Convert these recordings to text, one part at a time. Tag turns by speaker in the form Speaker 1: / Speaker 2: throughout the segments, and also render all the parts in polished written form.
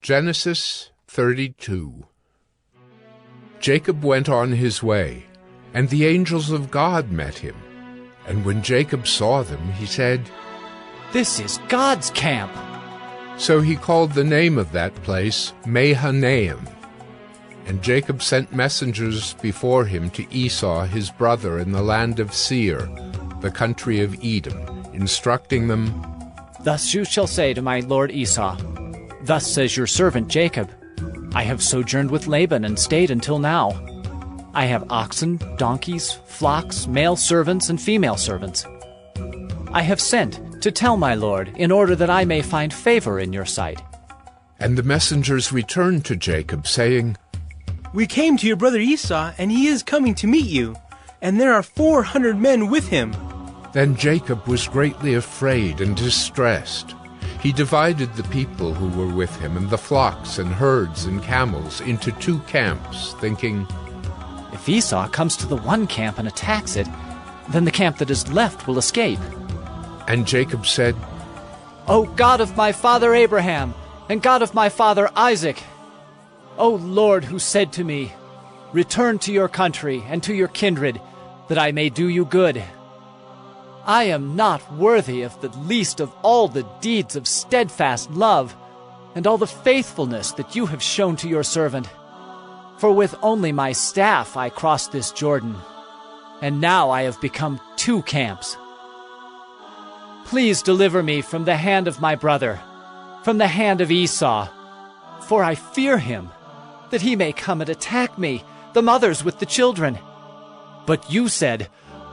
Speaker 1: Genesis 32. Jacob went on his way, and the angels of God met him. And when Jacob saw them, he said,
Speaker 2: "This is God's camp."
Speaker 1: So he called the name of that place Mahanaim. And Jacob sent messengers before him to Esau his brother in the land of Seir, the country of Edom, instructing them,
Speaker 2: "Thus you shall say to my lord Esau, Thus says your servant Jacob, I have sojourned with Laban and stayed until now. I have oxen, donkeys, flocks, male servants and female servants. I have sent to tell my lord, in order that I may find favor in your sight."
Speaker 1: And the messengers returned to Jacob, saying,
Speaker 3: "We came to your brother Esau, and he is coming to meet you, and there are 400 men with him."
Speaker 1: Then Jacob was greatly afraid and distressed. He divided the people who were with him and the flocks and herds and camels into 2 camps, thinking,
Speaker 2: "If Esau comes to the one camp and attacks it, then the camp that is left will escape."
Speaker 1: And Jacob said,
Speaker 2: "O God of my father Abraham, and God of my father Isaac, O Lord, who said to me, Return to your country and to your kindred, that I may do you good. I am not worthy of the least of all the deeds of steadfast love, and all the faithfulness that you have shown to your servant. For with only my staff I crossed this Jordan, and now I have become 2 camps. Please deliver me from the hand of my brother, from the hand of Esau, for I fear him, that he may come and attack me, the mothers with the children. But you said,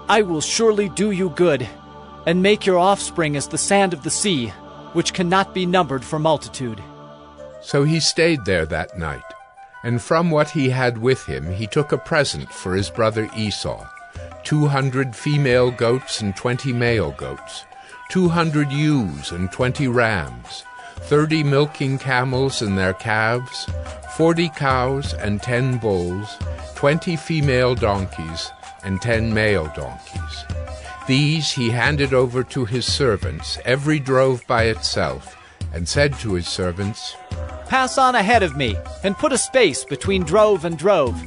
Speaker 2: I will surely do you good, and make your offspring as the sand of the sea, which cannot be numbered for multitude."
Speaker 1: So he stayed there that night, and from what he had with him he took a present for his brother Esau, 200 female goats and 20 male goats, 200 ewes and 20 rams, 30 milking camels and their calves, 40 cows and 10 bulls, 20 female donkeys, and 10 male donkeys. These he handed over to his servants, every drove by itself, and said to his servants,
Speaker 2: "Pass on ahead of me, and put a space between drove and drove."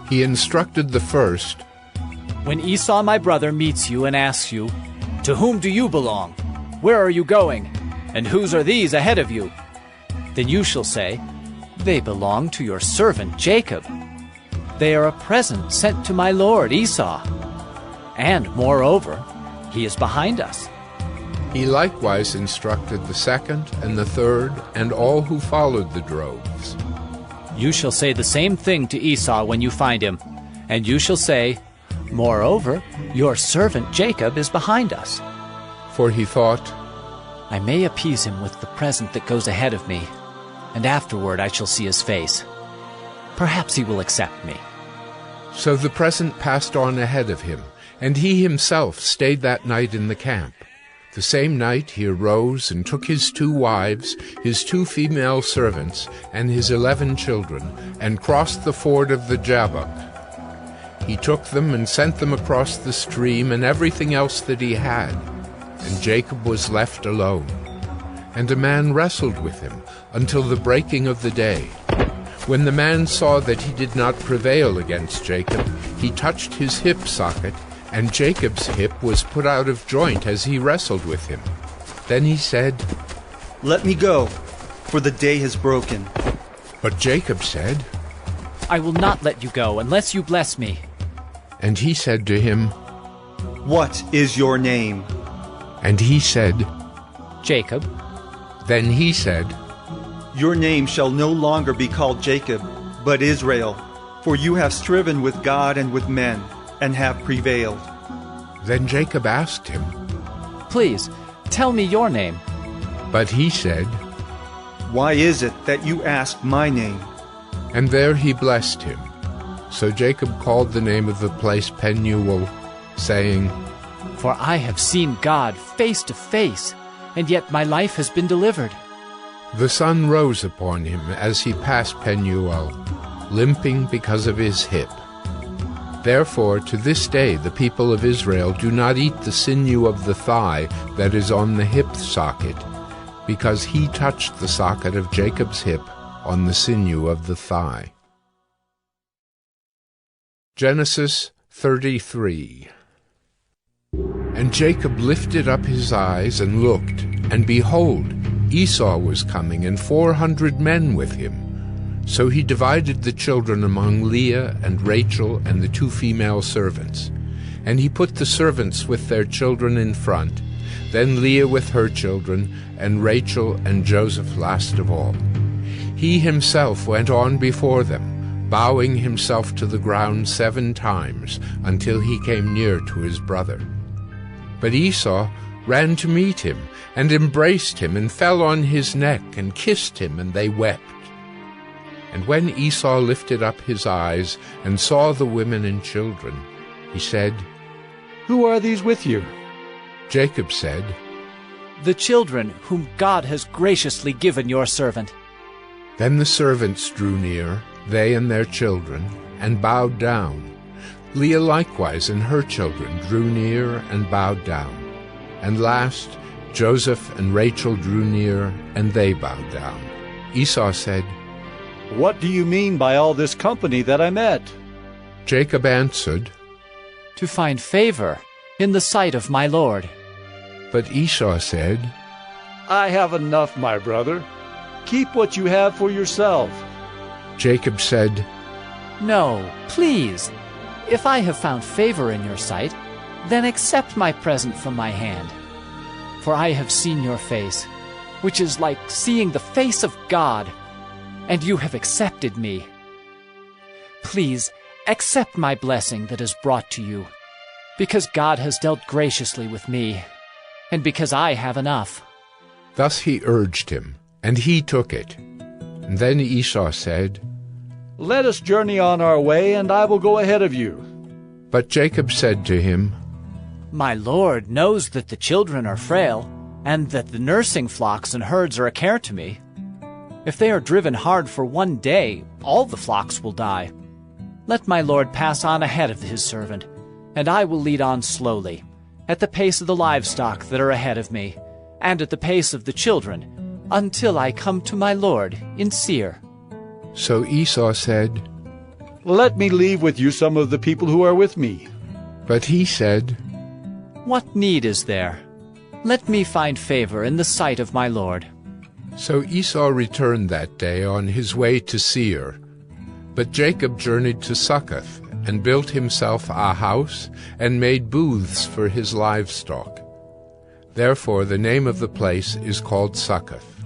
Speaker 1: He instructed the first,
Speaker 2: "When Esau my brother meets you and asks you, To whom do you belong? Where are you going? And whose are these ahead of you? Then you shall say, They belong to your servant Jacob. They are a present sent to my lord Esau. And, moreover, he is behind us."
Speaker 1: He likewise instructed the second and the third and all who followed the droves.
Speaker 2: "You shall say the same thing to Esau when you find him, and you shall say, Moreover, your servant Jacob is behind us."
Speaker 1: For he thought,
Speaker 2: "I may appease him with the present that goes ahead of me, and afterward I shall see his face. Perhaps he will accept me."
Speaker 1: So the present passed on ahead of him, and he himself stayed that night in the camp. The same night he arose and took his 2 wives, his 2 female servants, and his 11 children, and crossed the ford of the Jabbok. He took them and sent them across the stream and everything else that he had, and Jacob was left alone. And a man wrestled with him until the breaking of the day. When the man saw that he did not prevail against Jacob, he touched his hip socket, and Jacob's hip was put out of joint as he wrestled with him. Then he said,
Speaker 4: "Let me go, for the day has broken."
Speaker 1: But Jacob said,
Speaker 2: "I will not let you go unless you bless me."
Speaker 1: And he said to him,
Speaker 4: "What is your name?"
Speaker 1: And he said,
Speaker 2: "Jacob."
Speaker 1: Then he said,
Speaker 4: "Your name shall no longer be called Jacob, but Israel, for you have striven with God and with men, and have prevailed."
Speaker 1: Then Jacob asked him,
Speaker 2: "Please, tell me your name."
Speaker 1: But he said,
Speaker 4: "Why is it that you ask my name?"
Speaker 1: And there he blessed him. So Jacob called the name of the place Penuel, saying,
Speaker 2: For I have seen God face to face, and yet my life has been delivered.
Speaker 1: The sun rose upon him as he passed Penuel, limping because of his hip. Therefore to this day the people of Israel do not eat the sinew of the thigh that is on the hip socket, because he touched the socket of Jacob's hip on the sinew of the thigh. Genesis 33. And Jacob lifted up his eyes and looked, and behold, Esau was coming, and 400 men with him. So he divided the children among Leah and Rachel and the 2 female servants. And he put the servants with their children in front, then Leah with her children, and Rachel and Joseph last of all. He himself went on before them, bowing himself to the ground 7 times, until he came near to his brother. But Esau ran to meet him, and embraced him, and fell on his neck, and kissed him, and they wept. And when Esau lifted up his eyes, and saw the women and children, he said,
Speaker 5: "Who are these with you?"
Speaker 1: Jacob said,
Speaker 2: "The children whom God has graciously given your servant."
Speaker 1: Then the servants drew near, they and their children, and bowed down. Leah likewise and her children drew near and bowed down. And last, Joseph and Rachel drew near, and they bowed down. Esau said,
Speaker 5: "What do you mean by all this company that I met?"
Speaker 1: Jacob answered,
Speaker 2: "To find favor in the sight of my lord."
Speaker 1: But Esau said,
Speaker 5: "I have enough, my brother. Keep what you have for yourself."
Speaker 1: Jacob said,
Speaker 2: "No, please. If I have found favor in your sight, then accept my present from my hand. For I have seen your face, which is like seeing the face of God, and you have accepted me. Please accept my blessing that is brought to you, because God has dealt graciously with me, and because I have enough."
Speaker 1: Thus he urged him, and he took it. And then Esau said,
Speaker 5: "Let us journey on our way, and I will go ahead of you."
Speaker 1: But Jacob said to him,
Speaker 2: My lord knows that the children are frail, and that the nursing flocks and herds are a care to me. If they are driven hard for one day, all the flocks will die. Let my lord pass on ahead of his servant, and I will lead on slowly, at the pace of the livestock that are ahead of me, and at the pace of the children, until I come to my lord in Seir."
Speaker 1: So Esau said,
Speaker 5: "Let me leave with you some of the people who are with me."
Speaker 1: But he said,
Speaker 2: "What need is there? Let me find favor in the sight of my lord."
Speaker 1: So Esau returned that day on his way to Seir. But Jacob journeyed to Succoth, and built himself a house, and made booths for his livestock. Therefore the name of the place is called Succoth.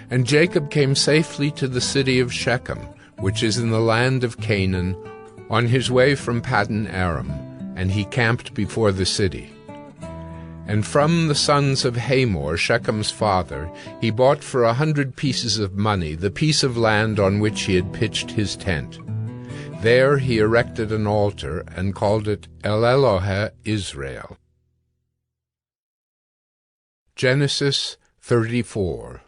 Speaker 1: And Jacob came safely to the city of Shechem, which is in the land of Canaan, on his way from Paddan Aram, and he camped before the city. And from the sons of Hamor, Shechem's father, he bought for 100 pieces of money the piece of land on which he had pitched his tent. There he erected an altar, and called it El Elohe Israel. Genesis 34.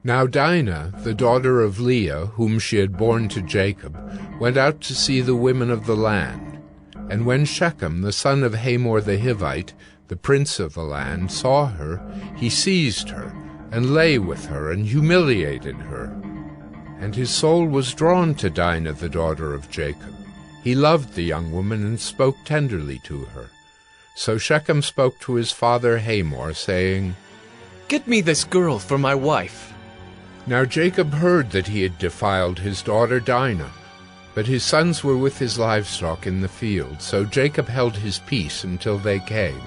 Speaker 1: Now Dinah, the daughter of Leah, whom she had borne to Jacob, went out to see the women of the land. And when Shechem, the son of Hamor the Hivite, the prince of the land, saw her, he seized her, and lay with her, and humiliated her. And his soul was drawn to Dinah, the daughter of Jacob. He loved the young woman, and spoke tenderly to her. So Shechem spoke to his father Hamor, saying,
Speaker 6: "Get me this girl for my wife."
Speaker 1: Now Jacob heard that he had defiled his daughter Dinah, but his sons were with his livestock in the field, so Jacob held his peace until they came.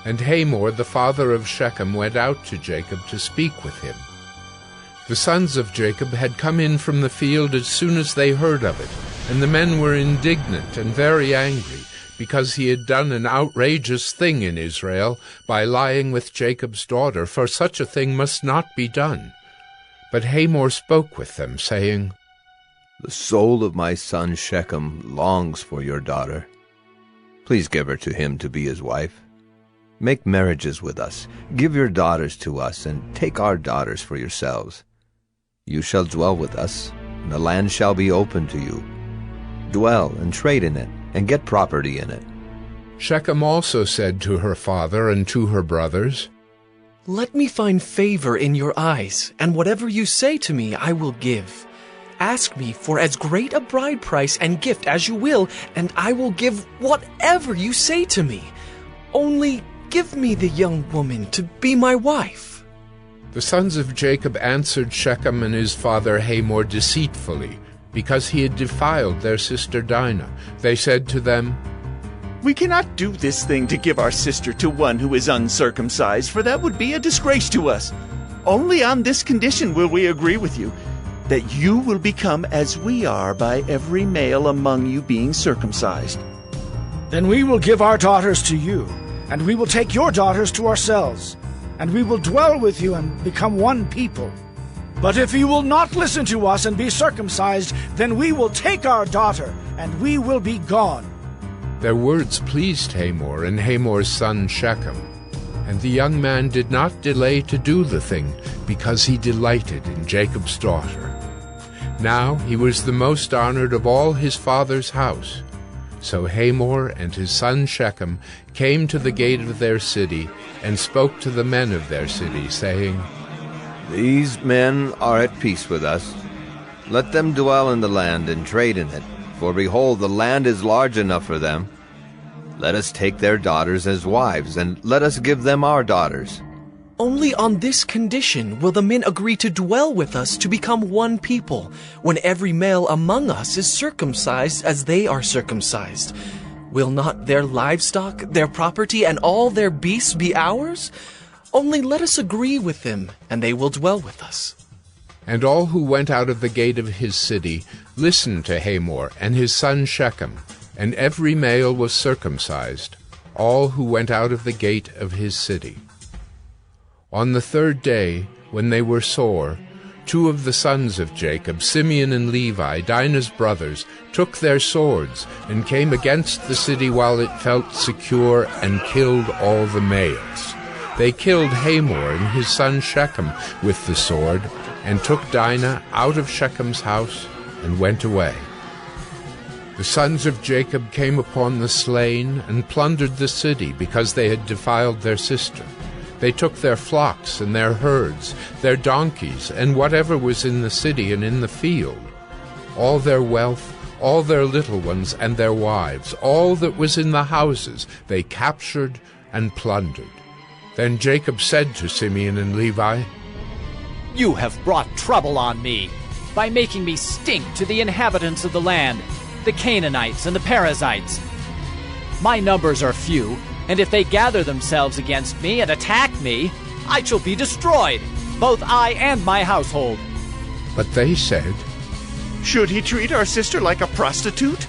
Speaker 1: And Hamor, the father of Shechem, went out to Jacob to speak with him. The sons of Jacob had come in from the field as soon as they heard of it, and the men were indignant and very angry, because he had done an outrageous thing in Israel by lying with Jacob's daughter, for such a thing must not be done. But Hamor spoke with them, saying,
Speaker 7: "The soul of my son Shechem longs for your daughter. Please give her to him to be his wife. Make marriages with us. Give your daughters to us, and take our daughters for yourselves. You shall dwell with us, and the land shall be open to you. Dwell and trade in it, and get property in it."
Speaker 1: Shechem also said to her father and to her brothers,
Speaker 6: Let me find favor in your eyes, and whatever you say to me I will give. Ask me for as great a bride price and gift as you will, and I will give whatever you say to me. Only give me the young woman to be my wife."
Speaker 1: The sons of Jacob answered Shechem and his father Hamor deceitfully, because he had defiled their sister Dinah. They said to them,
Speaker 8: "We cannot do this thing to give our sister to one who is uncircumcised, for that would be a disgrace to us. Only on this condition will we agree with you, that you will become as we are by every male among you being circumcised."
Speaker 9: "Then we will give our daughters to you, and we will take your daughters to ourselves, and we will dwell with you and become one people. But if you will not listen to us and be circumcised, then we will take our daughter, and we will be gone."
Speaker 1: Their words pleased Hamor and Hamor's son Shechem, and the young man did not delay to do the thing, because he delighted in Jacob's daughter. Now he was the most honored of all his father's house. So Hamor and his son Shechem came to the gate of their city, and spoke to the men of their city, saying,
Speaker 7: "These men are at peace with us. Let them dwell in the land and trade in it, for behold, the land is large enough for them. Let us take their daughters as wives, and let us give them our daughters.
Speaker 6: Only on this condition will the men agree to dwell with us to become one people, when every male among us is circumcised as they are circumcised. Will not their livestock, their property, and all their beasts be ours? Only let us agree with them, and they will dwell with us."
Speaker 1: And all who went out of the gate of his city listened to Hamor and his son Shechem, and every male was circumcised, all who went out of the gate of his city. On the third day, when they were sore, 2 of the sons of Jacob, Simeon and Levi, Dinah's brothers, took their swords and came against the city while it felt secure, and killed all the males. They killed Hamor and his son Shechem with the sword, and took Dinah out of Shechem's house and went away. The sons of Jacob came upon the slain and plundered the city, because they had defiled their sister. They took their flocks and their herds, their donkeys, and whatever was in the city and in the field. All their wealth, all their little ones and their wives, all that was in the houses, they captured and plundered. Then Jacob said to Simeon and Levi,
Speaker 2: "You have brought trouble on me by making me stink to the inhabitants of the land, the Canaanites and the Perizzites. My numbers are few, and if they gather themselves against me and attack me, I shall be destroyed, both I and my household."
Speaker 1: But they said,
Speaker 8: "Should he treat our sister like a prostitute?"